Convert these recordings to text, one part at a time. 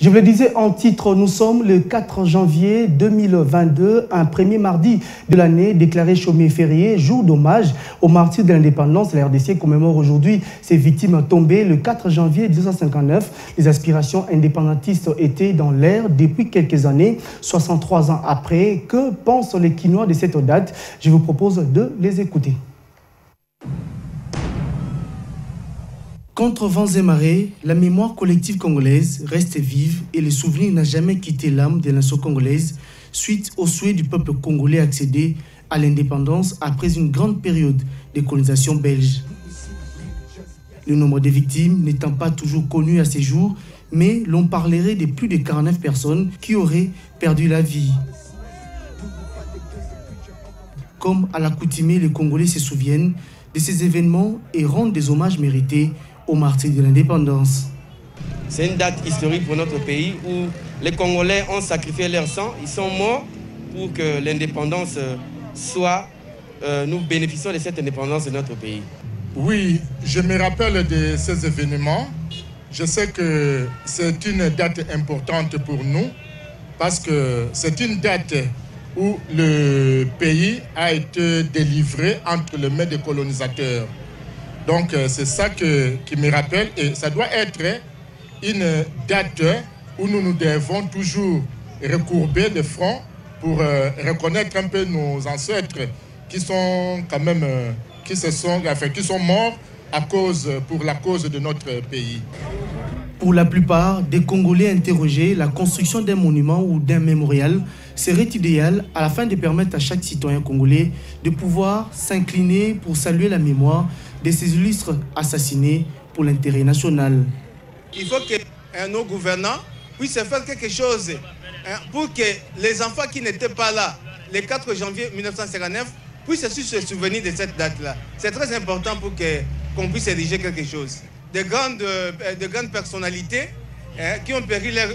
Je vous le disais en titre, nous sommes le 4 janvier 2022, un premier mardi de l'année déclaré chômé férié, jour d'hommage aux martyrs de l'indépendance. La RDC commémore aujourd'hui ses victimes tombées le 4 janvier 1959. Les aspirations indépendantistes étaient dans l'air depuis quelques années, 63 ans après. Que pensent les Quinois de cette date? Je vous propose de les écouter. Contre vents et marées, la mémoire collective congolaise reste vive et le souvenir n'a jamais quitté l'âme des nations congolaises suite au souhait du peuple congolais accéder à l'indépendance après une grande période de colonisation belge. Le nombre de victimes n'étant pas toujours connu à ces jours, mais l'on parlerait de plus de 49 personnes qui auraient perdu la vie. Comme à l'accoutumée, les Congolais se souviennent de ces événements et rendent des hommages mérités aux martyrs de l'indépendance. C'est une date historique pour notre pays où les Congolais ont sacrifié leur sang, ils sont morts pour que l'indépendance soit, nous bénéficions de cette indépendance de notre pays. Oui, je me rappelle de ces événements. Je sais que c'est une date importante pour nous parce que c'est une date où le pays a été délivré entre les mains des colonisateurs. Donc c'est ça qui me rappelle et ça doit être une date où nous devons toujours recourber le front pour reconnaître un peu nos ancêtres qui sont quand même, qui sont morts pour la cause de notre pays. Pour la plupart des Congolais interrogés, la construction d'un monument ou d'un mémorial serait idéal à la fin de permettre à chaque citoyen congolais de pouvoir s'incliner pour saluer la mémoire de ces illustres assassinés pour l'intérêt national. Il faut que nos gouvernants puissent faire quelque chose pour que les enfants qui n'étaient pas là le 4 janvier 1959 puissent se souvenir de cette date-là. C'est très important pour qu'on puisse ériger quelque chose. De grandes personnalités qui ont péri leur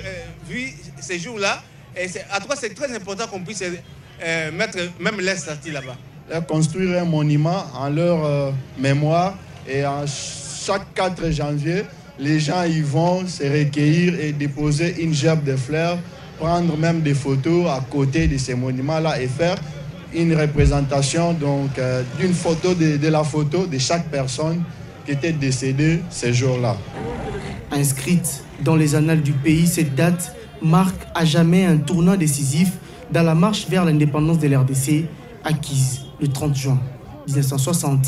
vie ces jours-là. Et à toi, c'est très important qu'on puisse mettre même les statues là-bas. Construire un monument en leur mémoire et en chaque 4 janvier, les gens y vont se recueillir et déposer une gerbe de fleurs, prendre même des photos à côté de ces monuments-là et faire une représentation d'une photo de la photo de chaque personne qui était décédée ce jour-là. Inscrite dans les annales du pays, cette date marque à jamais un tournant décisif dans la marche vers l'indépendance de l'RDC acquise le 30 juin 1960.